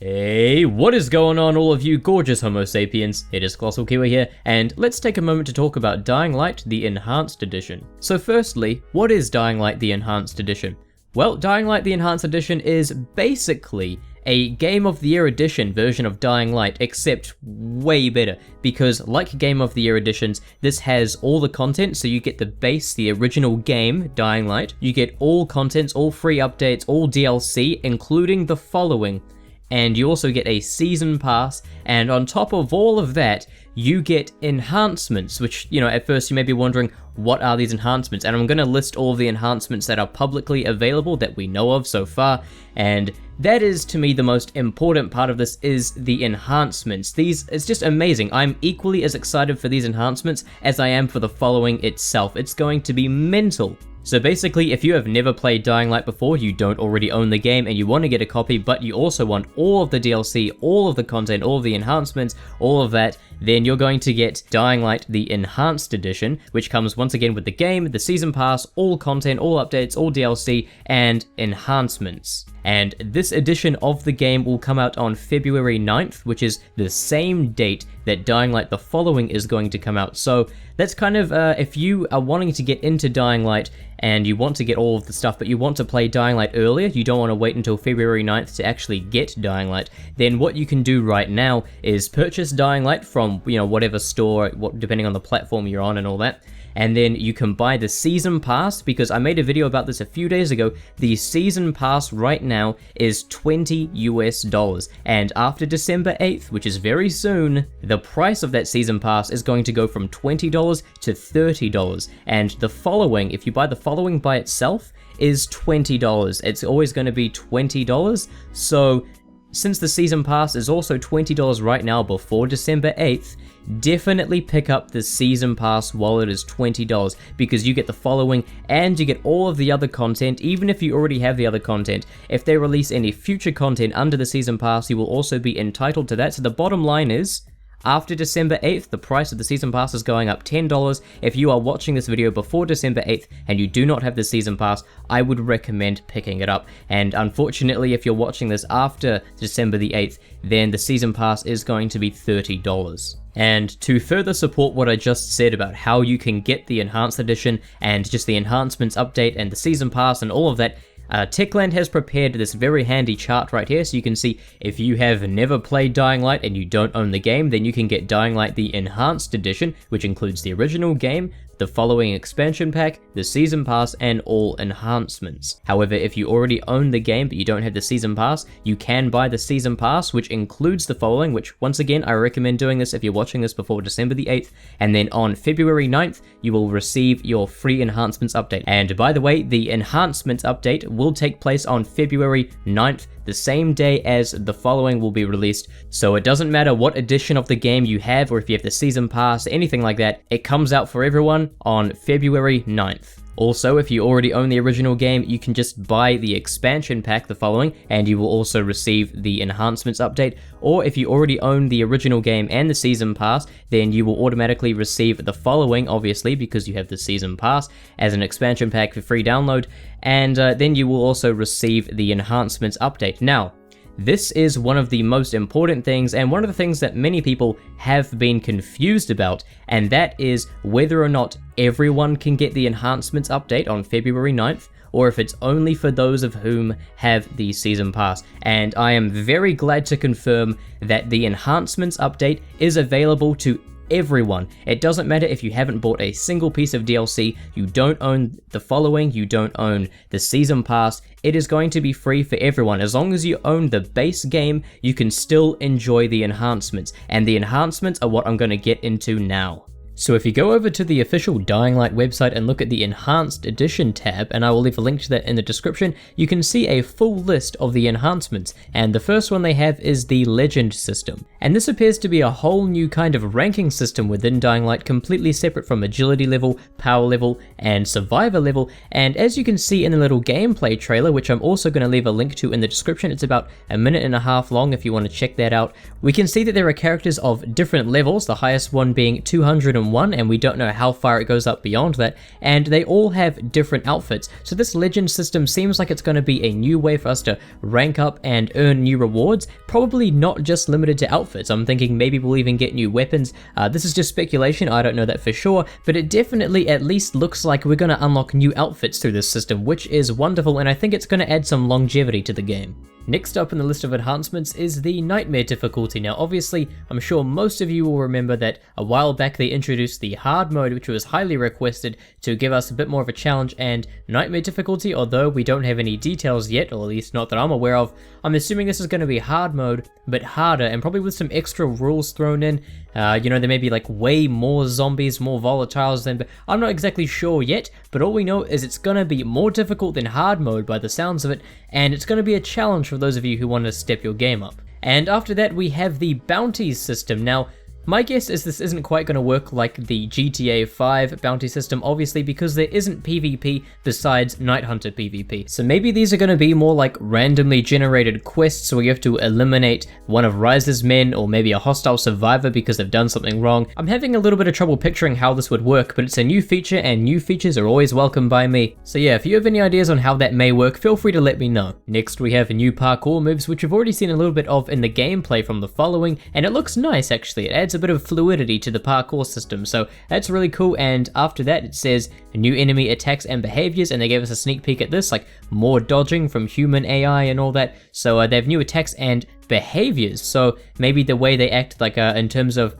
Hey, what is going on all of you gorgeous homo sapiens? It is Colossal Kiwi here, and let's take a moment to talk about Dying Light the Enhanced Edition. So firstly, what is Dying Light the Enhanced Edition? Well, Dying Light the Enhanced Edition is basically a Game of the Year Edition version of Dying Light, except way better, because like Game of the Year Editions, this has all the content, so you get the base, the original game, Dying Light, you get all contents, all free updates, all DLC, including the following, and you also get a season pass, and on top of all of that, you get enhancements, which, you know, at first you may be wondering, what are these enhancements? And I'm going to list all of the enhancements that are publicly available that we know of so far, and that is, to me, the most important part of this is the enhancements. It's just amazing. I'm equally as excited for these enhancements as I am for the following itself. It's going to be mental. So basically, if you have never played Dying Light before, you don't already own the game, and you want to get a copy, but you also want all of the DLC, all of the content, all of the enhancements, all of that, then you're going to get Dying Light the Enhanced Edition, which comes once again with the game, the season pass, all content, all updates, all DLC, and enhancements. And this edition of the game will come out on February 9th, which is the same date that Dying Light the Following is going to come out. So that's kind of, if you are wanting to get into Dying Light and you want to get all of the stuff, but you want to play Dying Light earlier, you don't want to wait until February 9th to actually get Dying Light, then what you can do right now is purchase Dying Light from, you know, whatever store, depending on the platform you're on and all that. And then you can buy the season pass, because I made a video about this a few days ago. The season pass right now is $20 US, and after December 8th, which is very soon, the price of that season pass is going to go from $20 to $30, and the following, if you buy the following by itself, is $20. It's always going to be $20, so since the season pass is also $20 right now before December 8th, definitely pick up the season pass while it is $20, because you get the following and you get all of the other content. Even if you already have the other content, if they release any future content under the season pass, you will also be entitled to that. So the bottom line is, after December 8th, the price of the season pass is going up $10. If you are watching this video before December 8th and you do not have the season pass, I would recommend picking it up. And unfortunately, if you're watching this after December the 8th, then the season pass is going to be $30. And to further support what I just said about how you can get the Enhanced Edition and just the enhancements update and the season pass and all of that, Techland has prepared this very handy chart right here, so you can see if you have never played Dying Light and you don't own the game, then you can get Dying Light the Enhanced Edition, which includes the original game, the following expansion pack, the season pass, and all enhancements. However, if you already own the game but you don't have the season pass, you can buy the season pass, which includes the following, which once again I recommend doing this if you're watching this before December the 8th, and then on February 9th you will receive your free enhancements update. And by the way, the enhancements update will take place on February 9th, the same day as the following will be released, so it doesn't matter what edition of the game you have, or if you have the season pass, anything like that, it comes out for everyone on February 9th. Also, if you already own the original game, you can just buy the expansion pack, the following, and you will also receive the enhancements update. Or if you already own the original game and the season pass, then you will automatically receive the following, obviously, because you have the season pass, as an expansion pack for free download, and then you will also receive the enhancements update. Now, this is one of the most important things, and one of the things that many people have been confused about, and that is whether or not everyone can get the enhancements update on February 9th, or if it's only for those of whom have the season pass. And I am very glad to confirm that the enhancements update is available to everyone. It doesn't matter if you haven't bought a single piece of DLC, you don't own the following, you don't own the season pass, it is going to be free for everyone. As long as you own the base game, you can still enjoy the enhancements, and the enhancements are what I'm going to get into now. So if you go over to the official Dying Light website and look at the Enhanced Edition tab, and I will leave a link to that in the description, you can see a full list of the enhancements, and the first one they have is the Legend system. And this appears to be a whole new kind of ranking system within Dying Light, completely separate from agility level, power level, and survivor level, and as you can see in the little gameplay trailer, which I'm also going to leave a link to in the description, it's about a minute and a half long if you want to check that out, we can see that there are characters of different levels, the highest one being 201 System 1, and we don't know how far it goes up beyond that, and they all have different outfits. So this Legend system seems like it's going to be a new way for us to rank up and earn new rewards, probably not just limited to outfits. I'm thinking maybe we'll even get new weapons. This is just speculation, I don't know that for sure, but it definitely at least looks like we're going to unlock new outfits through this system, which is wonderful, and I think it's going to add some longevity to the game. Next up in the list of enhancements is the Nightmare difficulty. Now obviously, I'm sure most of you will remember that a while back they introduced the hard mode, which was highly requested to give us a bit more of a challenge, and Nightmare difficulty, although we don't have any details yet, or at least not that I'm aware of, I'm assuming this is going to be hard mode, but harder, and probably with some extra rules thrown in. You know, there may be like way more zombies, more volatiles than, but I'm not exactly sure yet, but all we know is it's going to be more difficult than hard mode by the sounds of it, and it's going to be a challenge for those of you who want to step your game up. And after that we have the bounties system. Now, my guess is this isn't quite going to work like the GTA 5 bounty system, obviously, because there isn't PvP besides Night Hunter PvP. So maybe these are going to be more like randomly generated quests where you have to eliminate one of Rise's men, or maybe a hostile survivor because they've done something wrong. I'm having a little bit of trouble picturing how this would work, but it's a new feature and new features are always welcome by me. So yeah, if you have any ideas on how that may work, feel free to let me know. Next we have new parkour moves, which we've already seen a little bit of in the gameplay from the following, and it looks nice actually. It adds a bit of fluidity to the parkour system, so that's really cool. And after that it says new enemy attacks and behaviors, and they gave us a sneak peek at this, like more dodging from human AI and all that. So they have new attacks and behaviors, so maybe the way they act, like in terms of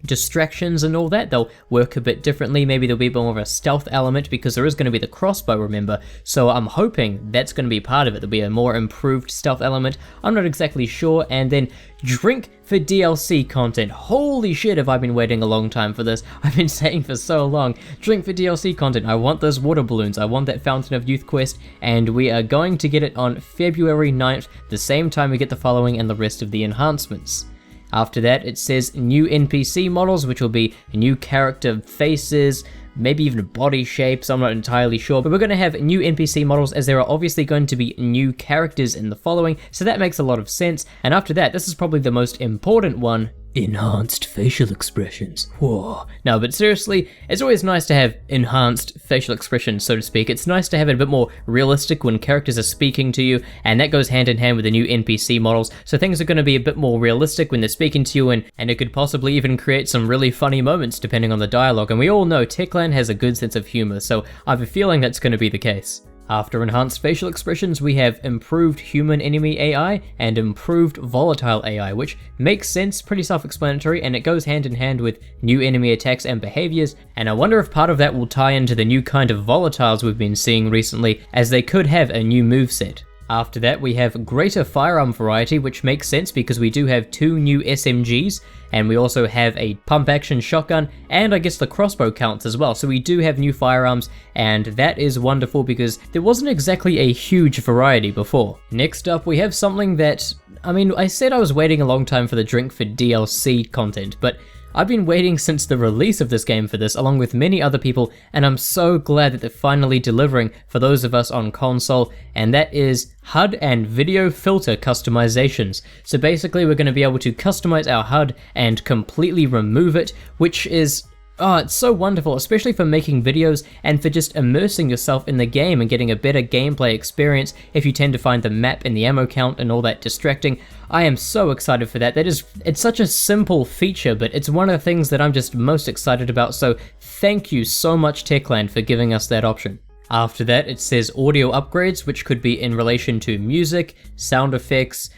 distractions and all that, they'll work a bit differently. Maybe there'll be more of a stealth element because there is going to be the crossbow, remember, so I'm hoping that's going to be part of it. There'll be a more improved stealth element, I'm not exactly sure. And then drink for DLC content. Holy shit, have I been waiting a long time for this. I've been saying for so long, drink for DLC content. I want those water balloons, I want that Fountain of Youth quest, and we are going to get it on February 9th, the same time we get the following and the rest of the enhancements. After that, it says new NPC models, which will be new character faces, maybe even body shapes, I'm not entirely sure, but we're going to have new NPC models as there are obviously going to be new characters in the following, so that makes a lot of sense. And after that, this is probably the most important one, enhanced facial expressions. Whoa. No, but seriously, it's always nice to have enhanced facial expressions, so to speak. It's nice to have it a bit more realistic when characters are speaking to you, and that goes hand in hand with the new NPC models, so things are going to be a bit more realistic when they're speaking to you, and it could possibly even create some really funny moments depending on the dialogue, and we all know Techland has a good sense of humor, so I have a feeling that's going to be the case. After enhanced facial expressions, we have improved human enemy AI and improved volatile AI, which makes sense, pretty self-explanatory, and it goes hand in hand with new enemy attacks and behaviors, and I wonder if part of that will tie into the new kind of volatiles we've been seeing recently, as they could have a new moveset. After that, we have greater firearm variety, which makes sense because we do have 2 new SMGs, and we also have a pump-action shotgun, and I guess the crossbow counts as well, so we do have new firearms, and that is wonderful because there wasn't exactly a huge variety before. Next up, we have something that, I mean, I said I was waiting a long time for the drink for DLC content, but I've been waiting since the release of this game for this, along with many other people, and I'm so glad that they're finally delivering for those of us on console, and that is HUD and video filter customizations. So basically we're going to be able to customize our HUD and completely remove it, which is, oh, it's so wonderful, especially for making videos and for just immersing yourself in the game and getting a better gameplay experience if you tend to find the map and the ammo count and all that distracting. I am so excited for that. It's such a simple feature, but it's one of the things that I'm just most excited about, so thank you so much Techland for giving us that option. After that, it says audio upgrades, which could be in relation to music, sound effects,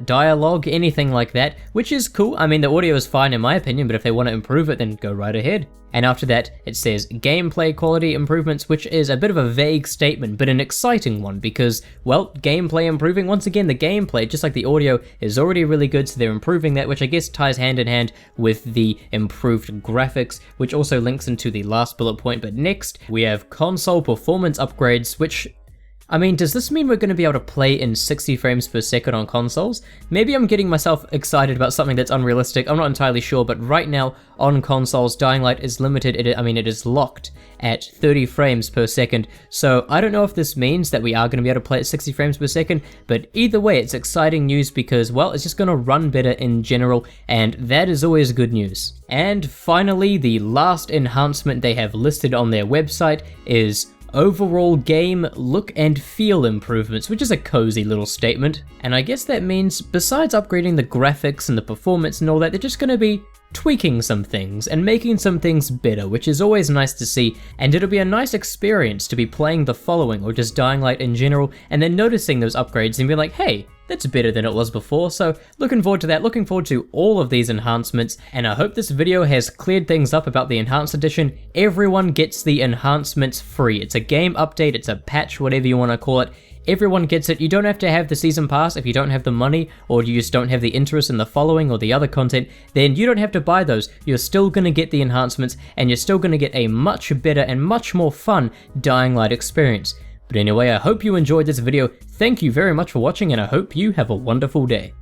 dialogue, anything like that, which is cool. I mean, the audio is fine in my opinion, but if they want to improve it, then go right ahead. And after that, it says gameplay quality improvements, which is a bit of a vague statement, but an exciting one because, well, gameplay improving. Once again, the gameplay, just like the audio, is already really good, so they're improving that, which I guess ties hand in hand with the improved graphics, which also links into the last bullet point. But next, we have console performance upgrades, which I mean, does this mean we're going to be able to play in 60 frames per second on consoles? Maybe I'm getting myself excited about something that's unrealistic, I'm not entirely sure, but right now on consoles, Dying Light is limited, it is locked at 30 frames per second, so I don't know if this means that we are going to be able to play at 60 frames per second, but either way, it's exciting news because, well, it's just going to run better in general, and that is always good news. And finally, the last enhancement they have listed on their website is overall game look and feel improvements, which is a cozy little statement. And I guess that means besides upgrading the graphics and the performance and all that, they're just going to be tweaking some things and making some things better, which is always nice to see, and it'll be a nice experience to be playing the following or just Dying Light in general and then noticing those upgrades and be like, hey, that's better than it was before. So looking forward to that, looking forward to all of these enhancements, and I hope this video has cleared things up about the Enhanced Edition. Everyone gets the enhancements free. It's a game update, it's a patch, whatever you want to call it. Everyone gets it. You don't have to have the season pass if you don't have the money, or you just don't have the interest in the following or the other content, then you don't have to buy those. You're still going to get the enhancements, and you're still going to get a much better and much more fun Dying Light experience. But anyway, I hope you enjoyed this video. Thank you very much for watching, and I hope you have a wonderful day.